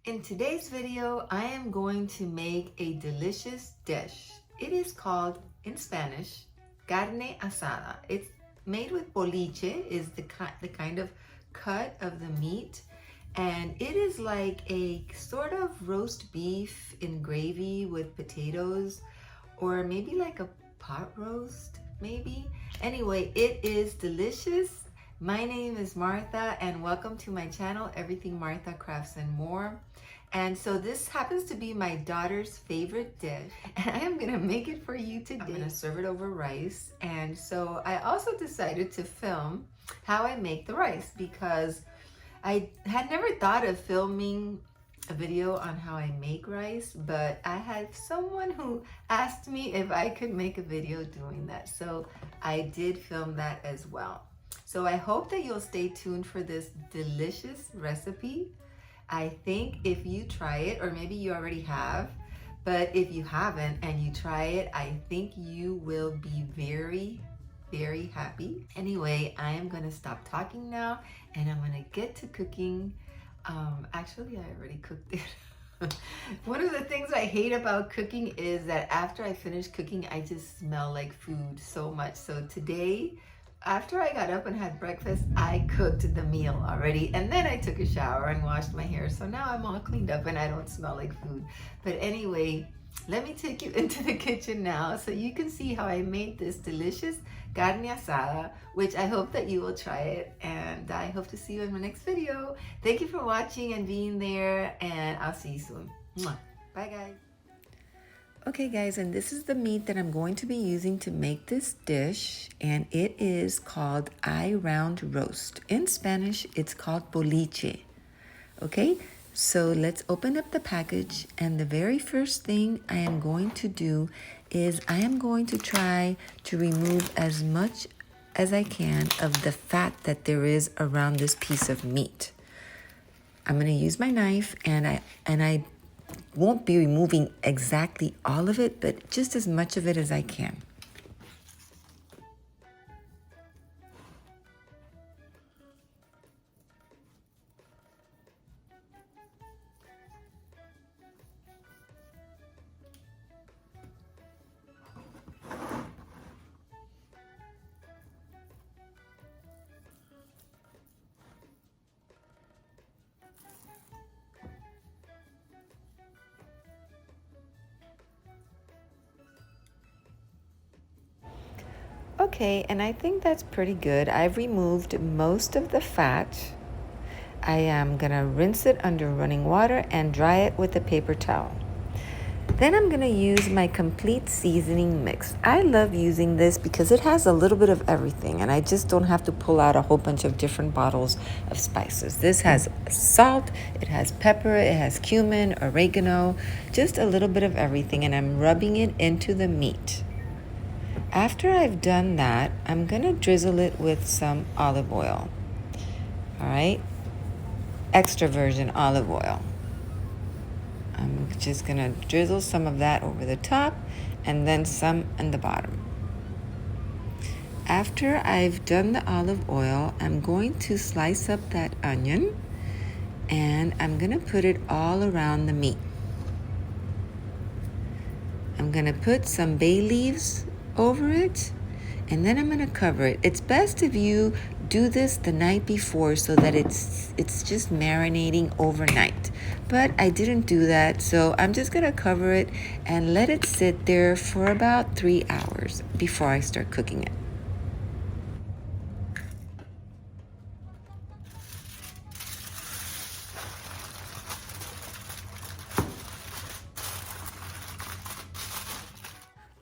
In today's video, I am going to make a delicious dish. It is called, in Spanish, carne asada. It's made with boliche, is the kind of cut of the meat. And it is like a sort of roast beef in gravy with potatoes, or maybe like a pot roast, maybe. Anyway, it is delicious. My name is Martha and welcome to my channel, Everything Martha Crafts and More. And so this happens to be my daughter's favorite dish, and I am gonna make it for you today. I'm gonna serve it over rice. And so I also decided to film how I make the rice because I had never thought of filming a video on how I make rice, but I had someone who asked me if I could make a video doing that. So I did film that as well. So I hope that you'll stay tuned for this delicious recipe. I think if you try it, or maybe you already have, but if you haven't and you try it, I think you will be very, very happy. Anyway, I am gonna stop talking now and I'm gonna get to cooking. Actually, I already cooked it. One of the things I hate about cooking is that after I finish cooking, I just smell like food so much. So today, after I got up and had breakfast, I cooked the meal already, and then I took a shower and washed my hair. So now I'm all cleaned up and I don't smell like food. But anyway, let me take you into the kitchen now so you can see how I made this delicious carne asada, which I hope that you will try it, and I hope to see you in my next video. Thank you for watching and being there, and I'll see you soon. Mwah. Bye, guys. Okay, guys, and this is the meat that I'm going to be using to make this dish, and it is called round roast. In Spanish, it's called boliche. Okay, so let's open up the package, and the very first thing I am going to do is I am going to try to remove as much as I can of the fat that there is around this piece of meat. I'm going to use my knife, and I won't be removing exactly all of it, but just as much of it as I can. Okay, and I think that's pretty good. I've removed most of the fat. I am gonna rinse it under running water and dry it with a paper towel. Then I'm gonna use my complete seasoning mix. I love using this because it has a little bit of everything, and I just don't have to pull out a whole bunch of different bottles of spices. This has salt, it has pepper, it has cumin, oregano, just a little bit of everything, and I'm rubbing it into the meat. After I've done that, I'm gonna drizzle it with some olive oil. All right, extra virgin olive oil. I'm just gonna drizzle some of that over the top and then some on the bottom. After I've done the olive oil, I'm going to slice up that onion and I'm gonna put it all around the meat. I'm gonna put some bay leaves over it, and then I'm gonna cover it. It's best if you do this the night before so that it's just marinating overnight. But I didn't do that, so I'm just gonna cover it and let it sit there for about 3 hours before I start cooking it.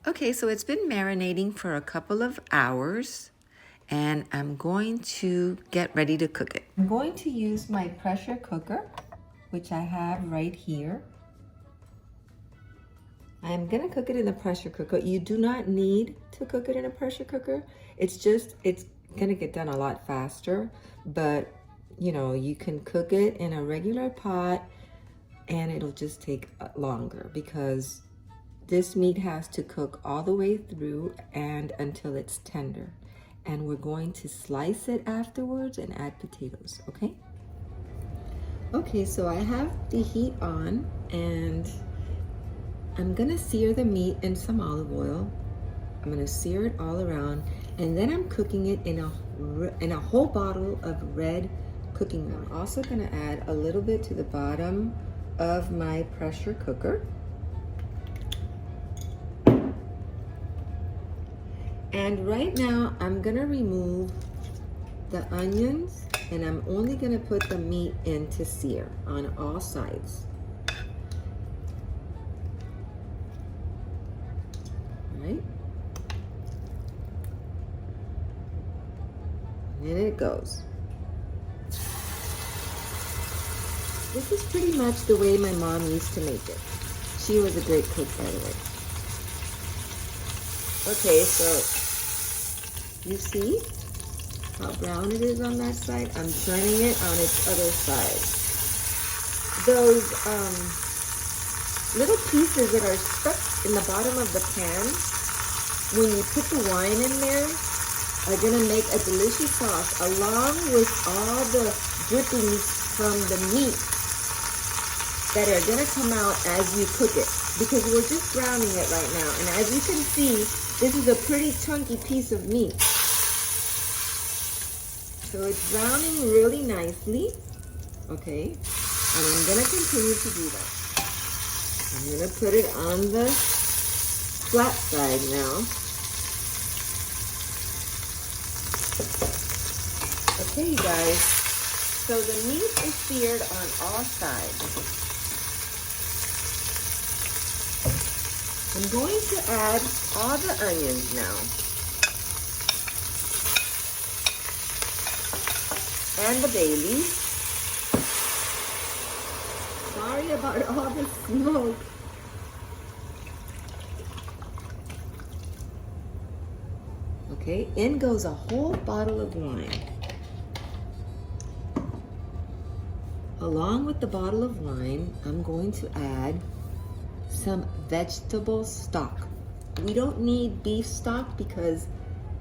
Okay, so it's been marinating for a couple of hours, and I'm going to get ready to cook it. I'm going to use my pressure cooker, which I have right here. I'm gonna cook it in the pressure cooker. You do not need to cook it in a pressure cooker. It's gonna get done a lot faster, but you know, you can cook it in a regular pot and it'll just take longer because this meat has to cook all the way through and until it's tender. And we're going to slice it afterwards and add potatoes, okay? Okay, so I have the heat on and I'm gonna sear the meat in some olive oil. I'm gonna sear it all around, and then I'm cooking it in a whole bottle of red cooking oil. I'm also gonna add a little bit to the bottom of my pressure cooker. And right now I'm gonna remove the onions, and I'm only gonna put the meat in to sear on all sides. Right? And it goes. This is pretty much the way my mom used to make it. She was a great cook, by the way. Okay, so you see how brown it is on that side? I'm turning it on its other side. Those little pieces that are stuck in the bottom of the pan, when you put the wine in there, are gonna make a delicious sauce along with all the drippings from the meat that are gonna come out as you cook it, because we're just browning it right now. And as you can see, this is a pretty chunky piece of meat. So it's browning really nicely, okay? And I'm gonna continue to do that. I'm gonna put it on the flat side now. Okay, you guys, so the meat is seared on all sides. I'm going to add all the onions now. And the bay leaf. Sorry about all the smoke. Okay, in goes a whole bottle of wine. Along with the bottle of wine, I'm going to add some vegetable stock. We don't need beef stock because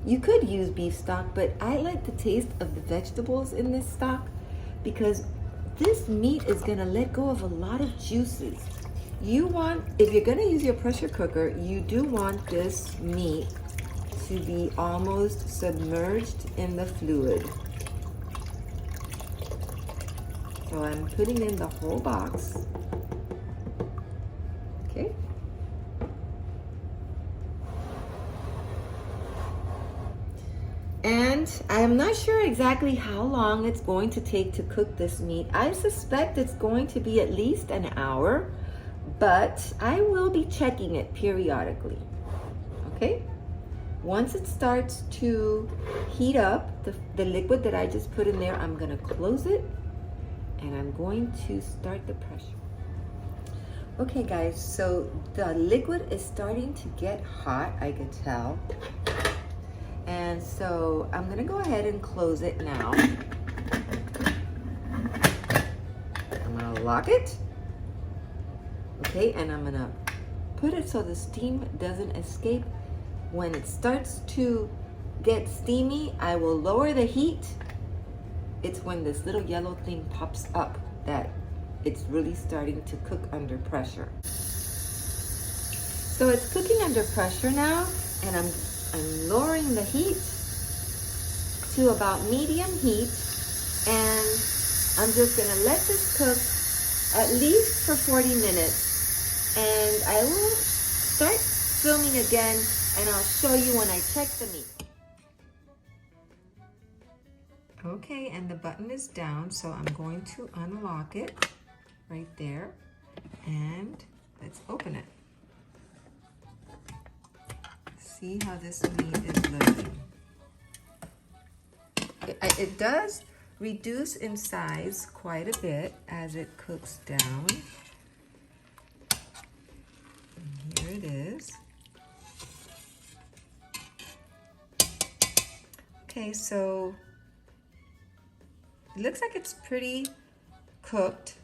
you could use beef stock, but I like the taste of the vegetables in this stock because this meat is gonna let go of a lot of juices. You want, if you're gonna use your pressure cooker, you do want this meat to be almost submerged in the fluid. So I'm putting in the whole box. Okay. And I'm not sure exactly how long it's going to take to cook this meat. I suspect it's going to be at least an hour, but I will be checking it periodically. Okay? Once it starts to heat up, the liquid that I just put in there, I'm gonna close it and I'm going to start the pressure. Okay guys, so the liquid is starting to get hot, I could tell. And so I'm gonna go ahead and close it now. I'm gonna lock it. Okay, and I'm gonna put it so the steam doesn't escape. When it starts to get steamy, I will lower the heat. It's when this little yellow thing pops up that it's really starting to cook under pressure. So it's cooking under pressure now, and I'm lowering the heat to about medium heat, and I'm just gonna let this cook at least for 40 minutes. And I will start filming again, and I'll show you when I check the meat. Okay, and the button is down, so I'm going to unlock it right there, and let's open it. See how this meat is looking. It does reduce in size quite a bit as it cooks down. And here it is. Okay, so it looks like it's pretty cooked,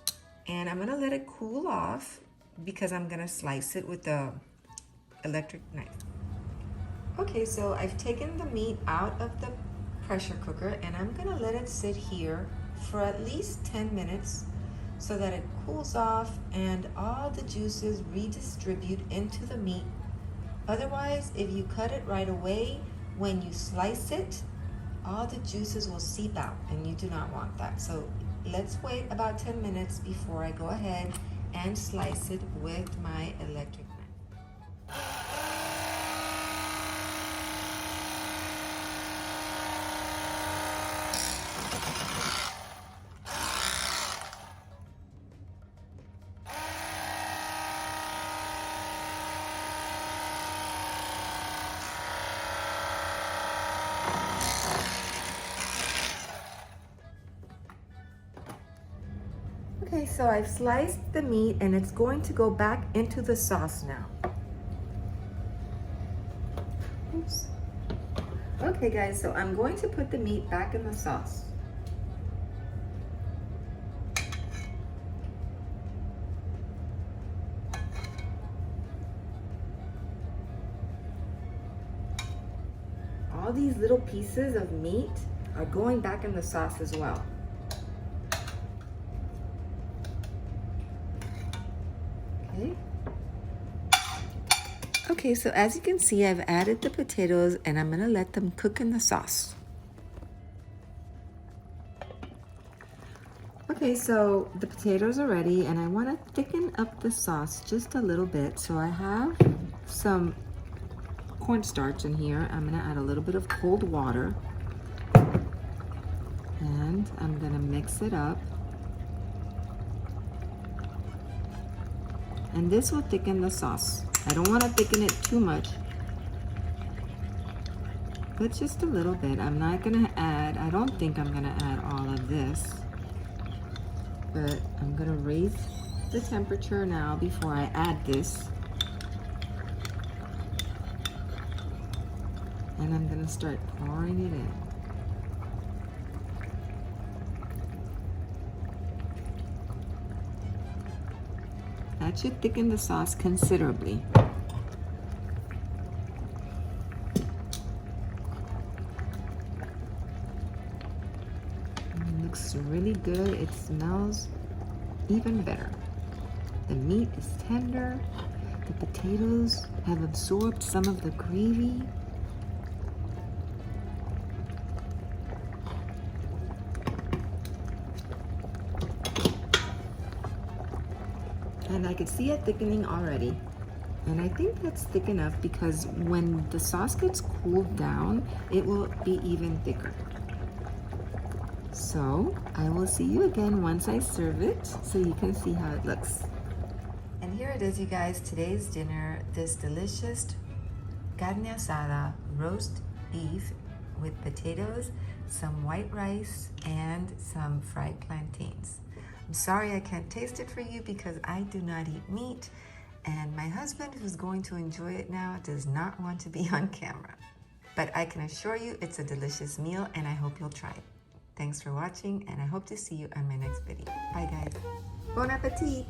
and I'm gonna let it cool off because I'm gonna slice it with the electric knife. Okay, so I've taken the meat out of the pressure cooker and I'm gonna let it sit here for at least 10 minutes so that it cools off and all the juices redistribute into the meat. Otherwise, if you cut it right away, when you slice it, all the juices will seep out and you do not want that. So let's wait about 10 minutes before I go ahead and slice it with my electric knife. Okay, so I've sliced the meat and it's going to go back into the sauce now. Oops. Okay guys, so I'm going to put the meat back in the sauce. All these little pieces of meat are going back in the sauce as well. Okay, so as you can see, I've added the potatoes and I'm gonna let them cook in the sauce. Okay, so the potatoes are ready and I wanna thicken up the sauce just a little bit. So I have some cornstarch in here. I'm gonna add a little bit of cold water and I'm gonna mix it up. And this will thicken the sauce. I don't want to thicken it too much, but just a little bit. I'm not going to add, I don't think I'm going to add all of this, but I'm going to raise the temperature now before I add this. And I'm going to start pouring it in. That should thicken the sauce considerably. It looks really good. It smells even better. The meat is tender. The potatoes have absorbed some of the gravy. And I could see it thickening already. And I think that's thick enough because when the sauce gets cooled down, it will be even thicker. So I will see you again once I serve it so you can see how it looks. And here it is, you guys, today's dinner, this delicious carne asada, roast beef with potatoes, some white rice, and some fried plantains. I'm sorry I can't taste it for you because I do not eat meat, and my husband, who's going to enjoy it now, does not want to be on camera. But I can assure you it's a delicious meal and I hope you'll try it. Thanks for watching and I hope to see you on my next video. Bye guys. Bon appetit!